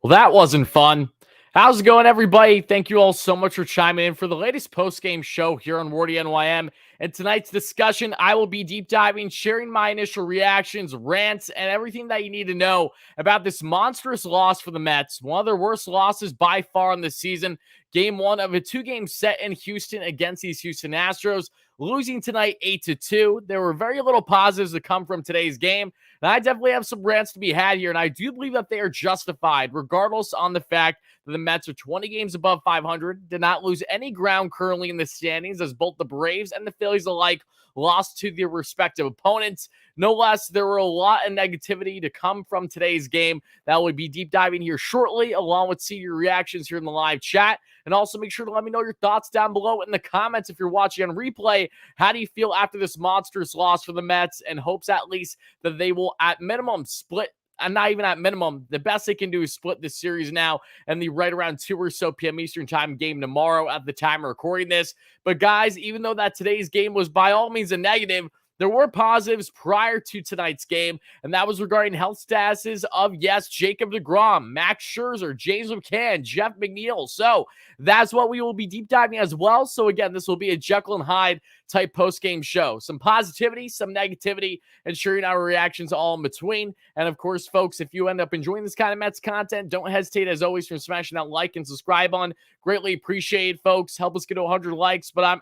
Well, that wasn't fun. How's it going, everybody? Thank you all so much for chiming in for the latest post-game show here on WardyNYM. In tonight's discussion, I will be deep diving, sharing my initial reactions, rants, and everything that you need to know about this monstrous loss for the Mets. One of their worst losses by far in the season. Game one of a two-game set in Houston against these Houston Astros. Losing tonight 8-2. There were very little positives to come from today's game. And I definitely have some rants to be had here, and I do believe that they are justified, regardless on the fact that the Mets are 20 games above 500, did not lose any ground currently in the standings, as both the Braves and the Phillies alike lost to their respective opponents. No less, there were a lot of negativity to come from today's game that will be deep diving here shortly, along with seeing your reactions here in the live chat. And also make sure to let me know your thoughts down below in the comments if you're watching on replay. How do you feel after this monstrous loss for the Mets, and hopes at least that they will at minimum split, and not even at minimum, the best they can do is split this series now and the right around 2 or so p.m. Eastern time game tomorrow at the time of recording this. But guys, even though that today's game was by all means a negative, there were positives prior to tonight's game, and that was regarding health statuses of, yes, Jacob deGrom, Max Scherzer, James McCann, Jeff McNeil. So that's what we will be deep diving as well. So again, this will be a Jekyll and Hyde type post-game show. Some positivity, some negativity, and sharing our reactions all in between. And of course, folks, if you end up enjoying this kind of Mets content, don't hesitate, as always, from smashing that like and subscribe on. Greatly appreciate, folks. Help us get to 100 likes. But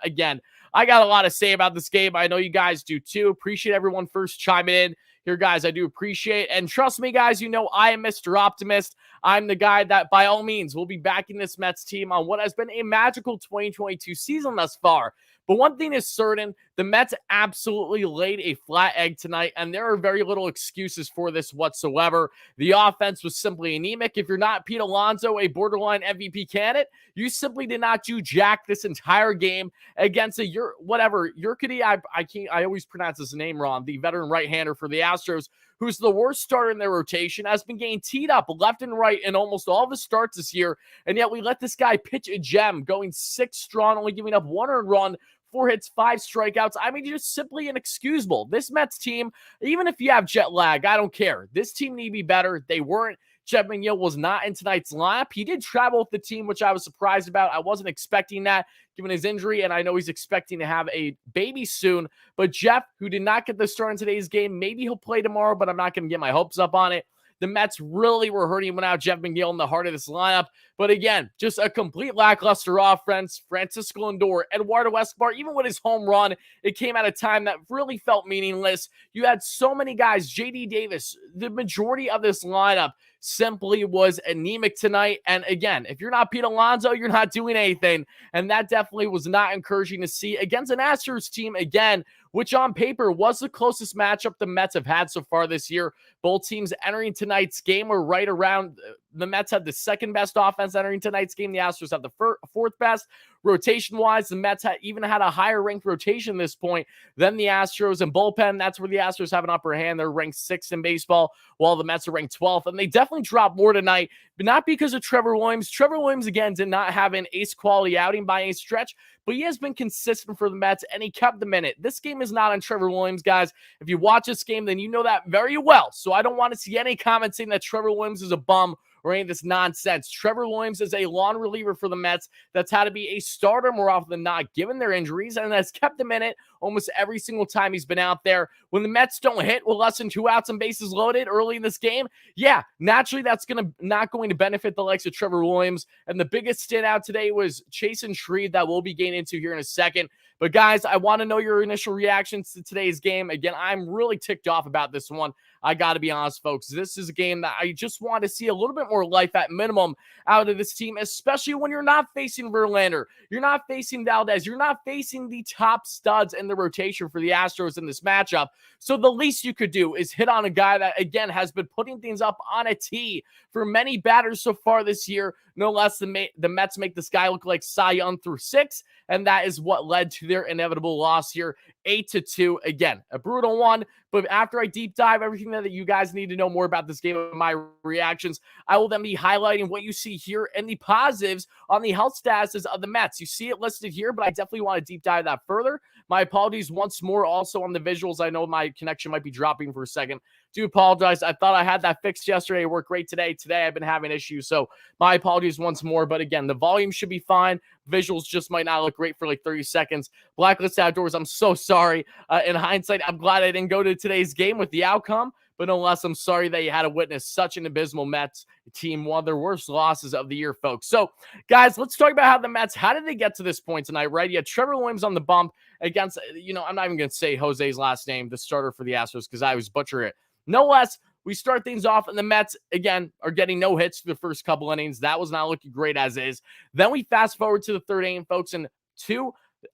I got a lot to say about this game. I know you guys do too. Appreciate everyone first chiming in here, guys. I do appreciate. And trust me, guys, you know I am Mr. Optimist. I'm the guy that, by all means, will be backing this Mets team on what has been a magical 2022 season thus far. But one thing is certain, the Mets absolutely laid a flat egg tonight, and there are very little excuses for this whatsoever. The offense was simply anemic. If you're not Pete Alonso, a borderline MVP candidate, you simply did not do jack this entire game against Urquidy. I always pronounce his name wrong. The veteran right-hander for the Astros, who's the worst starter in their rotation, has been getting teed up left and right in almost all of his starts this year, and yet we let this guy pitch a gem, going 6 strong, only giving up 1 earned run, 4 hits, 5 strikeouts. I mean, just simply inexcusable. This Mets team, even if you have jet lag, I don't care. This team need to be better. They weren't. Jeff McNeil was not in tonight's lineup. He did travel with the team, which I was surprised about. I wasn't expecting that, given his injury, and I know he's expecting to have a baby soon. But Jeff, who did not get the start in today's game, maybe he'll play tomorrow, but I'm not going to get my hopes up on it. The Mets really were hurting without Jeff McNeil in the heart of this lineup. But again, just a complete lackluster offense. Francisco Lindor, Eduardo Escobar, even with his home run, it came at a time that really felt meaningless. You had so many guys, J.D. Davis, the majority of this lineup simply was anemic tonight. And again, if you're not Pete Alonso, you're not doing anything. And that definitely was not encouraging to see against an Astros team, again, which on paper was the closest matchup the Mets have had so far this year. Both teams entering tonight's game were right around. The Mets had the second best offense entering tonight's game. The Astros had the fourth best. Rotation-wise, the Mets even had a higher-ranked rotation at this point than the Astros. And bullpen, that's where the Astros have an upper hand. They're ranked 6th in baseball, while the Mets are ranked 12th. And they definitely dropped more tonight, but not because of Trevor Williams. Trevor Williams, again, did not have an ace-quality outing by any stretch, but he has been consistent for the Mets, and he kept them in it. This game is not on Trevor Williams, guys. If you watch this game, then you know that very well. So I don't want to see any comments saying that Trevor Williams is a bum or any of this nonsense. Trevor Williams is a long reliever for the Mets that's had to be a starter more often than not, given their injuries, and has kept them in it almost every single time he's been out there. When the Mets don't hit with less than 2 outs and bases loaded early in this game, yeah, naturally that's not going to benefit the likes of Trevor Williams. And the biggest standout today was Chasen Shreve, that we'll be getting into here in a second. But guys, I want to know your initial reactions to today's game. Again, I'm really ticked off about this one. I got to be honest, folks. This is a game that I just want to see a little bit more life at minimum out of this team, especially when you're not facing Verlander. You're not facing Valdez. You're not facing the top studs in the rotation for the Astros in this matchup. So the least you could do is hit on a guy that, again, has been putting things up on a tee for many batters so far this year. No less than the Mets make this guy look like Cy Young through 6, and that is what led to their inevitable loss here, 8-2. Again, a brutal one, but after I deep dive everything that you guys need to know more about this game and my reactions, I will then be highlighting what you see here and the positives on the health statuses of the Mets. You see it listed here, but I definitely want to deep dive that further. My apologies once more also on the visuals. I know my connection might be dropping for a second. Do apologize. I thought I had that fixed yesterday. It worked great today. Today I've been having issues, so my apologies once more. But again, the volume should be fine. Visuals just might not look great for like 30 seconds. Blacklist Outdoors, I'm so sorry. In hindsight, I'm glad I didn't go to today's game with the outcome. But nonetheless, I'm sorry that you had to witness such an abysmal Mets team, one of their worst losses of the year, folks. So, guys, let's talk about how the Mets, how did they get to this point tonight, right? You had Trevor Williams on the bump against, I'm not even going to say Jose's last name, the starter for the Astros, because I always butcher it. No less, we start things off, and the Mets, again, are getting no hits through the first couple innings. That was not looking great as is. Then we fast forward to the third inning, folks, and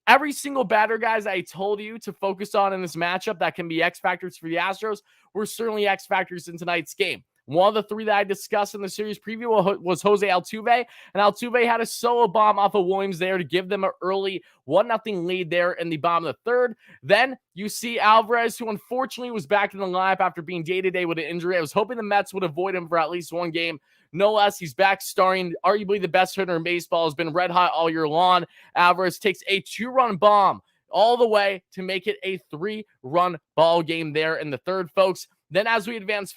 every single batter, guys, I told you to focus on in this matchup that can be X factors for the Astros were certainly X factors in tonight's game. One of the three that I discussed in the series preview was Jose Altuve, and Altuve had a solo bomb off of Williams there to give them an early 1-0 lead there in the bottom of the third. Then you see Alvarez, who unfortunately was back in the lineup after being day-to-day with an injury. I was hoping the Mets would avoid him for at least one game. No less, he's back starring. Arguably the best hitter in baseball, has been red hot all year long. Alvarez takes a 2-run bomb all the way to make it a 3-run ball game there in the third, folks. Then as we advance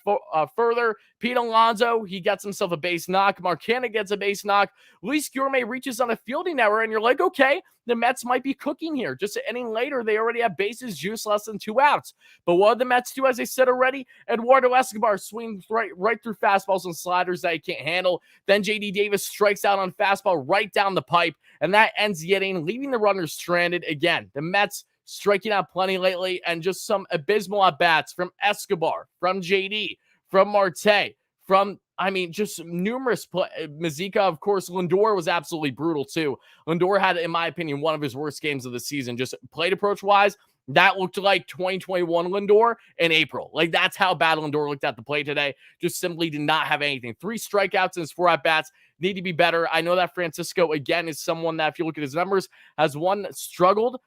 further, Pete Alonso, he gets himself a base knock. Mark Canha gets a base knock. Luis Gourmet reaches on a fielding error, and you're like, okay, the Mets might be cooking here. Just an inning later, they already have bases juice, less than 2 outs. But what did the Mets do, as I said already? Eduardo Escobar swings right through fastballs and sliders that he can't handle. Then J.D. Davis strikes out on fastball right down the pipe, and that ends the inning, leaving the runners stranded again. The Mets striking out plenty lately, and just some abysmal at-bats from Escobar, from JD, from Marte, from, just numerous Mazeika, of course. Lindor was absolutely brutal too. Lindor had, in my opinion, one of his worst games of the season. Just plate approach-wise, that looked like 2021 Lindor in April. Like, that's how bad Lindor looked at the plate today. Just simply did not have anything. 3 strikeouts in his 4 at-bats. Need to be better. I know that Francisco, again, is someone that, if you look at his numbers, has struggled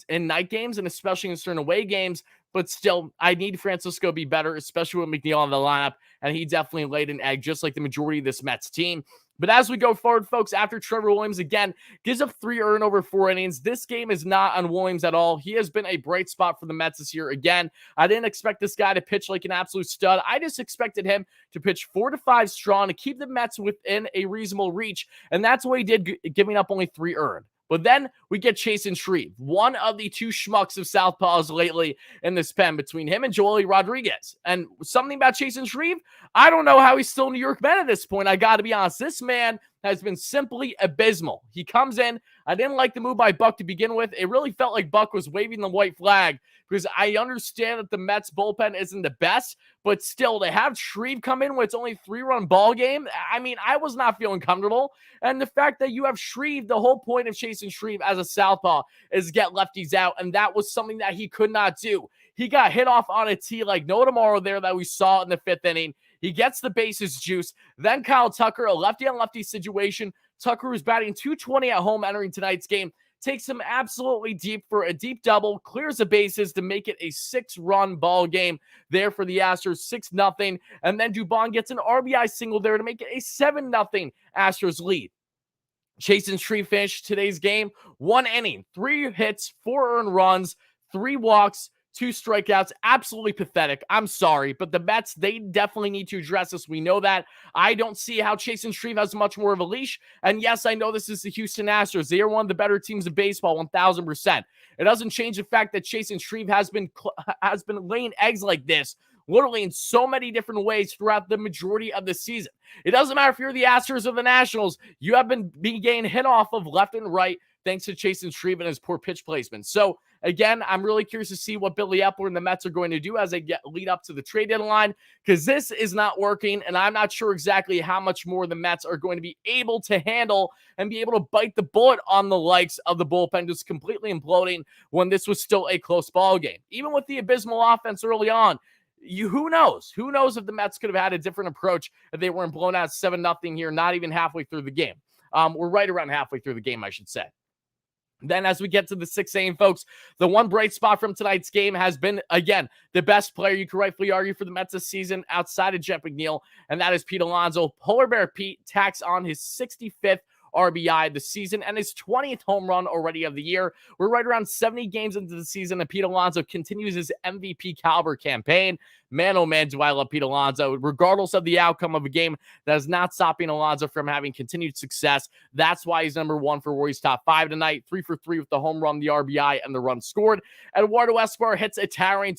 in night games and especially in certain away games, but still, I need Francisco to be better, especially with McNeil in the lineup, and he definitely laid an egg, just like the majority of this Mets team. But as we go forward, folks, after Trevor Williams, again, gives up 3 earned over 4 innings, this game is not on Williams at all. He has been a bright spot for the Mets this year. Again, I didn't expect this guy to pitch like an absolute stud. I just expected him to pitch 4 to 5 strong to keep the Mets within a reasonable reach, and that's what he did, giving up only 3 earned. But then we get Chasen Shreve, one of the 2 schmucks of southpaws lately in this pen between him and Joely Rodriguez. And something about Chasen Shreve, I don't know how he's still New York Met at this point. I got to be honest. This man has been simply abysmal. He comes in. I didn't like the move by Buck to begin with. It really felt like Buck was waving the white flag, because I understand that the Mets bullpen isn't the best, but still, to have Shreve come in when it's only a 3-run ball game, I was not feeling comfortable. And the fact that you have Shreve, the whole point of chasing Shreve as a southpaw is get lefties out, and that was something that he could not do. He got hit off on a tee like no tomorrow there that we saw in the 5th inning. He gets the bases juice. Then Kyle Tucker, a lefty-on-lefty situation. Tucker, who's batting .220 at home entering tonight's game, takes him absolutely deep for a deep double, clears the bases to make it a 6-run ball game there for the Astros, 6-0. And then Dubon gets an RBI single there to make it a 7-0 Astros lead. Chasen Shreve finished today's game, 1 inning, 3 hits, 4 earned runs, 3 walks, 2 strikeouts. Absolutely pathetic. I'm sorry, but the Mets, they definitely need to address this. We know that. I don't see how Chasen Shreve has much more of a leash. And yes, I know this is the Houston Astros. They are one of the better teams in baseball, 1,000%. It doesn't change the fact that Chasen Shreve has been laying eggs like this, literally in so many different ways throughout the majority of the season. It doesn't matter if you're the Astros or the Nationals. You have been getting hit off of left and right thanks to Chasen Shreve and his poor pitch placement. So, again, I'm really curious to see what Billy Epler and the Mets are going to do as they lead up to the trade deadline, because this is not working, and I'm not sure exactly how much more the Mets are going to be able to handle and be able to bite the bullet on the likes of the bullpen just completely imploding when this was still a close ball game. Even with the abysmal offense early on, who knows? Who knows if the Mets could have had a different approach if they weren't blown out 7-0 here, not even halfway through the game. We're right around halfway through the game, I should say. Then as we get to the 6th inning, folks, the one bright spot from tonight's game has been, again, the best player you could rightfully argue for the Mets this season outside of Jeff McNeil, and that is Pete Alonso. Polar Bear Pete tacks on his 65th RBI of the season and his 20th home run already of the year. We're right around 70 games into the season, and Pete Alonso continues his MVP caliber campaign. Man, oh man, do I love Pete Alonso. Regardless of the outcome of a game, that is not stopping Alonso from having continued success. That's why he's number one for Warriors top 5 tonight. 3 for 3 with the home run, the RBI, and the run scored. Eduardo Escobar hits a towering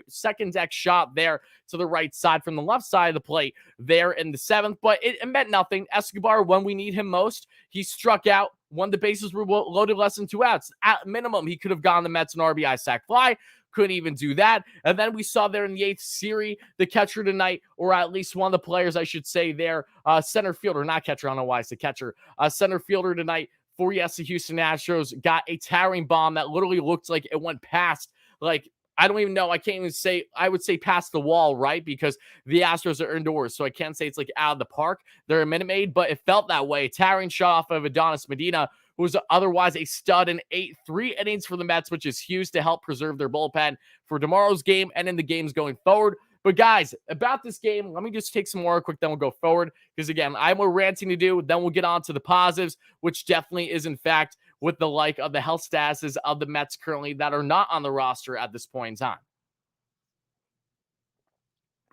second deck shot there to the right side from the left side of the plate there in the 7th, but it meant nothing. Escobar, when we need him most, he struck out when the bases were loaded less than 2 outs. At minimum, he could have gone the Mets an RBI sac fly. Couldn't even do that. And then we saw there in the 8th, Siri, the catcher tonight, or at least one of the players, I should say there, center fielder, not catcher, I don't know why it's the catcher, center fielder tonight for, yes, the Houston Astros, got a towering bomb that literally looked like it went past, like, I don't even know. I can't even say, I would say past the wall, right? Because the Astros are indoors, so I can't say it's like out of the park. They're a Minute Maid, but it felt that way. Towering shot off of Adonis Medina, who was otherwise a stud in 3 innings for the Mets, which is huge to help preserve their bullpen for tomorrow's game and in the games going forward. But guys, about this game, let me just take some more quick, then we'll go forward. Because again, I have more ranting to do. Then we'll get on to the positives, which definitely is, in fact, with the like of the health statuses of the Mets currently that are not on the roster at this point in time.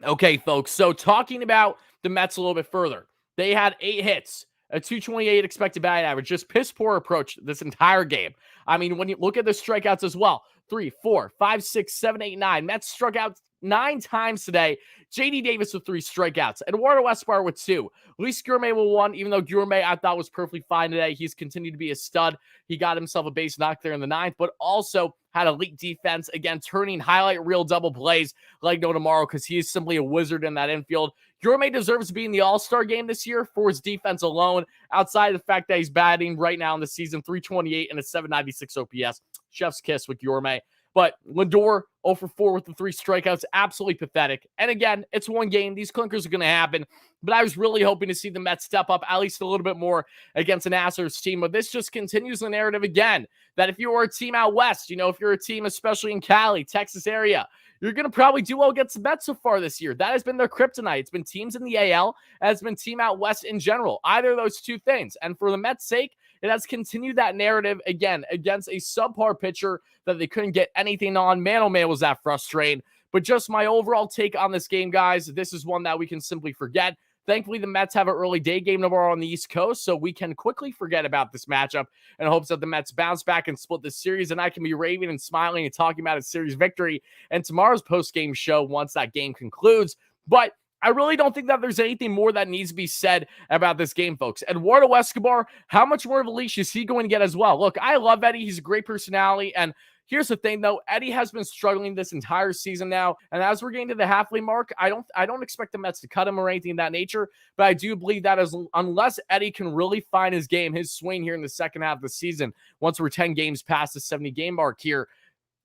Okay, folks, so talking about the Mets a little bit further. They had 8 hits, a 228 expected batting average, just piss poor approach this entire game. I mean, when you look at the strikeouts as well, 3, 4, 5, 6, 7, 8, 9. Mets struck out 9 times today. J.D. Davis with 3 strikeouts. Eduardo Escobar with 2. Luis Gourmet with 1, even though Gourmet I thought was perfectly fine today. He's continued to be a stud. He got himself a base knock there in the 9th, but also had elite defense, again, turning highlight reel double plays like no tomorrow because he is simply a wizard in that infield. Gourmet deserves to be in the All-Star game this year for his defense alone, outside of the fact that he's batting right now in the season, 328 and a 796 OPS. Chef's kiss with Gourmet. But Lindor, 0 for 4 with the 3 strikeouts, absolutely pathetic. And again, it's one game. These clunkers are going to happen. But I was really hoping to see the Mets step up at least a little bit more against an Astros team. But this just continues the narrative again, that if you are a team out west, you know, if you're a team especially in Cali, Texas area, you're going to probably do well against the Mets so far this year. That has been their kryptonite. It's been teams in the AL, and it's been team out west in general. Either of those two things. And for the Mets' sake, it has continued that narrative again against a subpar pitcher that they couldn't get anything on. Man, oh man, was that frustrating. But just my overall take on this game, guys, this is one that we can simply forget. Thankfully, the Mets have an early day game tomorrow on the East Coast, so we can quickly forget about this matchup in hopes that the Mets bounce back and split this series, and I can be raving and smiling and talking about a series victory and tomorrow's post-game show once that game concludes. But I really don't think that there's anything more that needs to be said about this game, folks. Eduardo Escobar, how much more of a leash is he going to get as well? Look, I love Eddie. He's a great personality, and here's the thing, though. Eddie has been struggling this entire season now, and as we're getting to the halfway mark, I don't expect the Mets to cut him or anything of that nature, but I do believe that unless Eddie can really find his game, his swing here in the second half of the season, once we're 10 games past the 70-game mark here,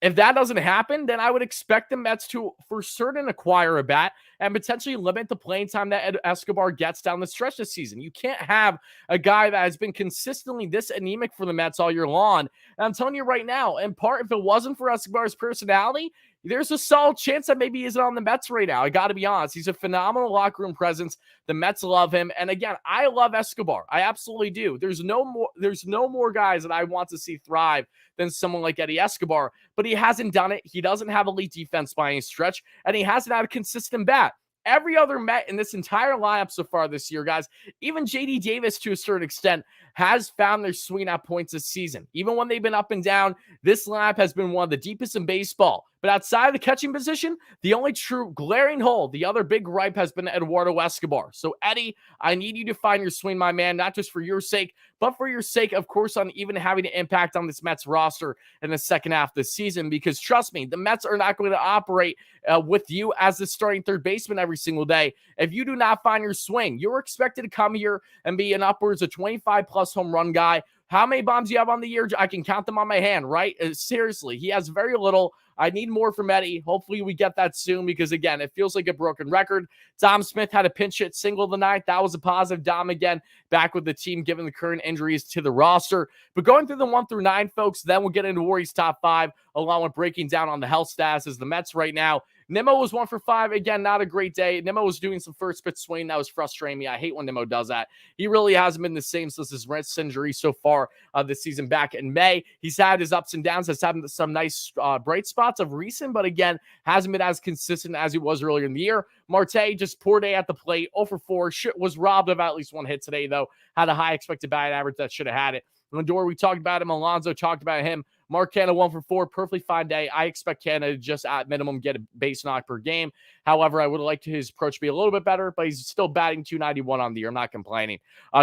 if that doesn't happen, then I would expect the Mets to, for certain, acquire a bat and potentially limit the playing time that Escobar gets down the stretch this season. You can't have a guy that has been consistently this anemic for the Mets all year long. And I'm telling you right now, in part, if it wasn't for Escobar's personality, there's a solid chance that maybe he isn't on the Mets right now. I got to be honest. He's a phenomenal locker room presence. The Mets love him. And again, I love Escobar. I absolutely do. There's no more guys that I want to see thrive than someone like Eddie Escobar, but he hasn't done it. He doesn't have elite defense by any stretch, and he hasn't had a consistent bat. Every other Met in this entire lineup so far this year, guys, even J.D. Davis to a certain extent, has found their swing at points this season. Even when they've been up and down, this lineup has been one of the deepest in baseball. But outside of the catching position, the only true glaring hole, the other big gripe has been Eduardo Escobar. So, Eddie, I need you to find your swing, my man, not just for your sake, but for your sake, of course, on even having an impact on this Mets roster in the second half of the season. Because trust me, the Mets are not going to operate with you as the starting third baseman every single day. If you do not find your swing, you're expected to come here and be an upwards of 25-plus home run guy. How many bombs do you have on the year? I can count them on my hand, right? Seriously, he has very little. I need more from Eddie. Hopefully we get that soon because, again, it feels like a broken record. Dom Smith had a pinch hit single of the night. That was a positive. Dom, again, back with the team given the current injuries to the roster. But going through the 1 through 9, folks, then we'll get into Warriors top 5, along with breaking down on the health status as the Mets right now Nimmo was 1 for 5. Again, not a great day. Nimmo was doing some first pitch swing. That was frustrating me. I hate when Nimmo does that. He really hasn't been the same since his wrist injury so far this season back in May. He's had his ups and downs, has had some nice bright spots of recent, but again, hasn't been as consistent as he was earlier in the year. Marte, just poor day at the plate, 0 for 4. Was robbed of at least one hit today, though. Had a high expected batting average that should have had it. Lindor, we talked about him. Alonso talked about him. Mark Canha 1 for 4, perfectly fine day. I expect Canha to just at minimum get a base knock per game. However, I would like his approach to be a little bit better, but he's still batting .291 on the year. I'm not complaining.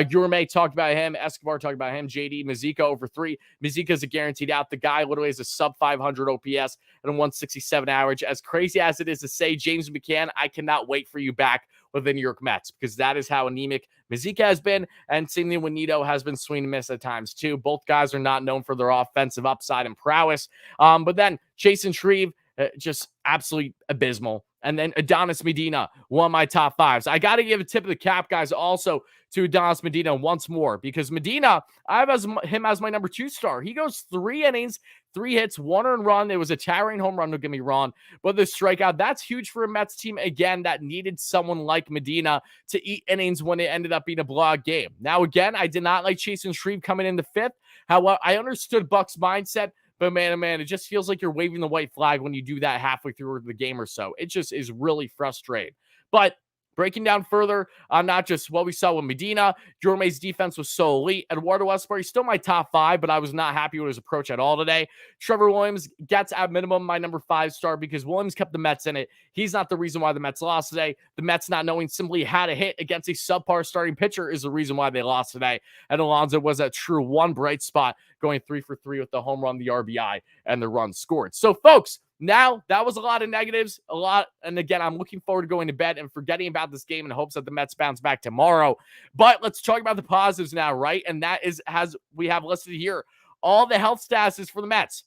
Gourmet talked about him. Escobar talked about him. JD Mazika over 3. Mazika's a guaranteed out. The guy literally has a sub 500 OPS and a 167 average. As crazy as it is to say, James McCann, I cannot wait for you back with the New York Mets, because that is how anemic Mazika has been, and same thing with Nito has been swing and miss at times too. Both guys are not known for their offensive upside and prowess. But then Jason Shreve, just absolutely abysmal. And then Adonis Medina, one of my top 5s. I got to give a tip of the cap, guys, also to Adonis Medina once more, because Medina, I have him as my number 2 star. He goes 3 innings, 3 hits, 1 earned run. It was a towering home run, don't get me wrong, but the strikeout, that's huge for a Mets team, again, that needed someone like Medina to eat innings when it ended up being a blowout game. Now, again, I did not like Jason Shreve coming in the 5th. However, I understood Buck's mindset, but man, oh man, it just feels like you're waving the white flag when you do that halfway through the game or so. It just is really frustrating. But breaking down further on not just what we saw with Medina, Gourmet's defense was so elite. Eduardo Escobar, he's still my top 5, but I was not happy with his approach at all today. Trevor Williams gets at minimum my number 5 star, because Williams kept the Mets in it. He's not the reason why the Mets lost today. The Mets not knowing simply how to hit against a subpar starting pitcher is the reason why they lost today. And Alonso was a true one bright spot, going 3 for 3 with the home run, the RBI, and the run scored. So, folks, now, that was a lot of negatives, and again, I'm looking forward to going to bed and forgetting about this game in hopes that the Mets bounce back tomorrow. But let's talk about the positives now, right? And that is, as we have listed here, all the health statuses for the Mets.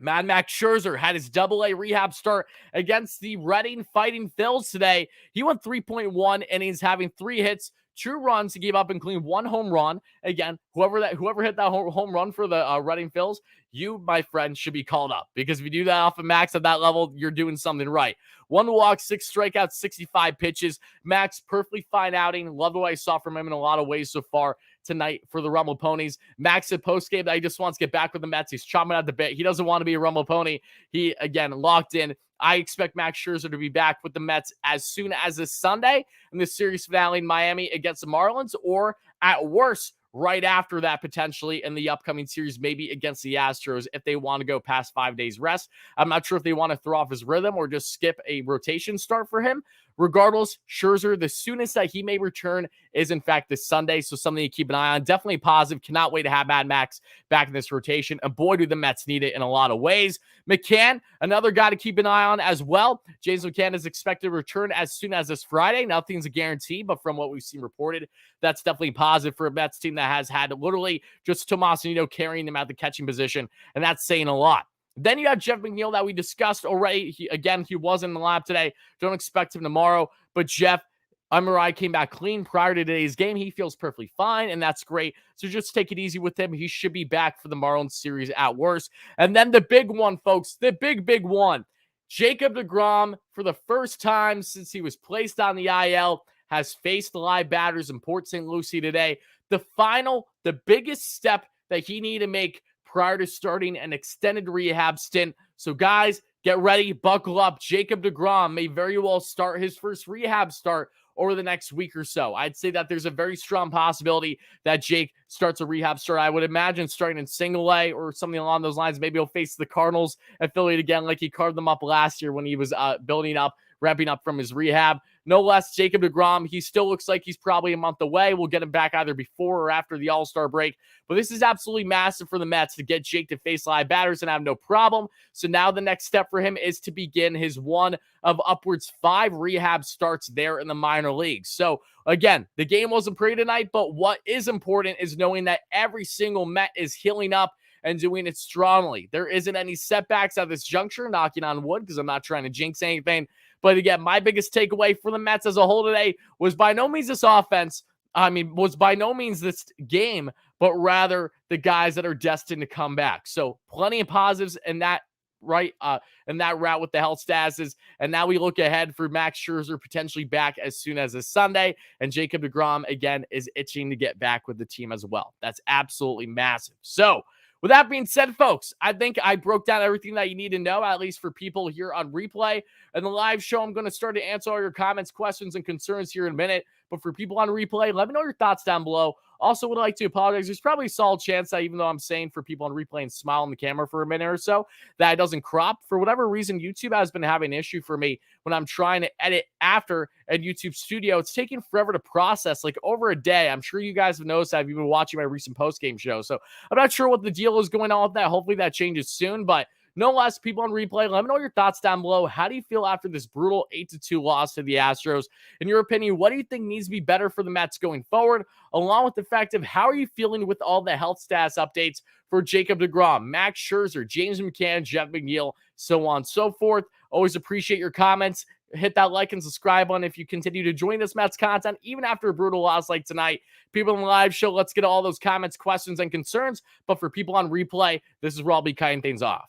Mad Max Scherzer had his AA rehab start against the Reading Fighting Phils today. He went 3.1 innings, having 3 hits, 2 runs. He gave up including 1 home run. Again, whoever hit that home run for the Reading Phils, you, my friend, should be called up, because if you do that off of Max at that level, you're doing something right. 1 walk, 6 strikeouts, 65 pitches. Max, perfectly fine outing. Loved what I saw from him in a lot of ways so far tonight for the Rumble Ponies. Max said postgame that he just wants to get back with the Mets. He's chomping at the bit. He doesn't want to be a Rumble Pony. He, again, locked in. I expect Max Scherzer to be back with the Mets as soon as this Sunday in the series finale in Miami against the Marlins, or at worst, right after that, potentially in the upcoming series, maybe against the Astros, if they want to go past 5 days rest. I'm not sure if they want to throw off his rhythm or just skip a rotation start for him. Regardless, Scherzer, the soonest that he may return is, in fact, this Sunday, so something to keep an eye on. Definitely positive. Cannot wait to have Mad Max back in this rotation, and boy, do the Mets need it in a lot of ways. McCann, another guy to keep an eye on as well. James McCann is expected to return as soon as this Friday. Nothing's a guarantee, but from what we've seen reported, that's definitely positive for a Mets team that has had literally just Tomas Nido carrying them at the catching position, and that's saying a lot. Then you have Jeff McNeil that we discussed already. He wasn't in the lab today. Don't expect him tomorrow. But Jeff, MRI came back clean prior to today's game. He feels perfectly fine, and that's great. So just take it easy with him. He should be back for the Marlins series at worst. And then the big one, folks, the big one. Jacob deGrom, for the first time since he was placed on the IL, has faced live batters in Port St. Lucie today. The biggest step that he needed to make prior to starting an extended rehab stint. So guys, get ready, buckle up. Jacob deGrom may very well start his first rehab start over the next week or so. I'd say that there's a very strong possibility that Jake starts a rehab start. I would imagine starting in single A or something along those lines. Maybe he'll face the Cardinals affiliate again, like he carved them up last year when he was ramping up from his rehab. No less, Jacob deGrom, he still looks like he's probably a month away. We'll get him back either before or after the All-Star break. But this is absolutely massive for the Mets to get Jake to face live batters and have no problem. So now the next step for him is to begin his one of upwards 5 rehab starts there in the minor leagues. So again, the game wasn't pretty tonight, but what is important is knowing that every single Met is healing up and doing it strongly. There isn't any setbacks at this juncture, knocking on wood, because I'm not trying to jinx anything. But again, my biggest takeaway for the Mets as a whole today was by no means this offense. Was by no means this game, but rather the guys that are destined to come back. So plenty of positives in that right? And that route with the health statuses. And now we look ahead for Max Scherzer potentially back as soon as this Sunday. And Jacob deGrom, again, is itching to get back with the team as well. That's absolutely massive. So, with that being said, folks, I think I broke down everything that you need to know, at least for people here on replay. And the live show, I'm going to start to answer all your comments, questions, and concerns here in a minute. But for people on replay, let me know your thoughts down below. Also would like to apologize. There's probably a solid chance that even though I'm saying for people on replay and smile in the camera for a minute or so, that it doesn't crop. For whatever reason, YouTube has been having an issue for me when I'm trying to edit after at YouTube Studio. It's taking forever to process, like over a day. I'm sure you guys have noticed that if you've been watching my recent post-game show. So I'm not sure what the deal is going on with that. Hopefully that changes soon, but no less, people on replay, let me know your thoughts down below. How do you feel after this brutal 8-2 loss to the Astros? In your opinion, what do you think needs to be better for the Mets going forward? Along with the fact of how are you feeling with all the health status updates for Jacob deGrom, Max Scherzer, James McCann, Jeff McNeil, so on and so forth. Always appreciate your comments. Hit that like and subscribe button if you continue to join this Mets content, even after a brutal loss like tonight. People in the live show, let's get all those comments, questions, and concerns. But for people on replay, this is where I'll be cutting things off.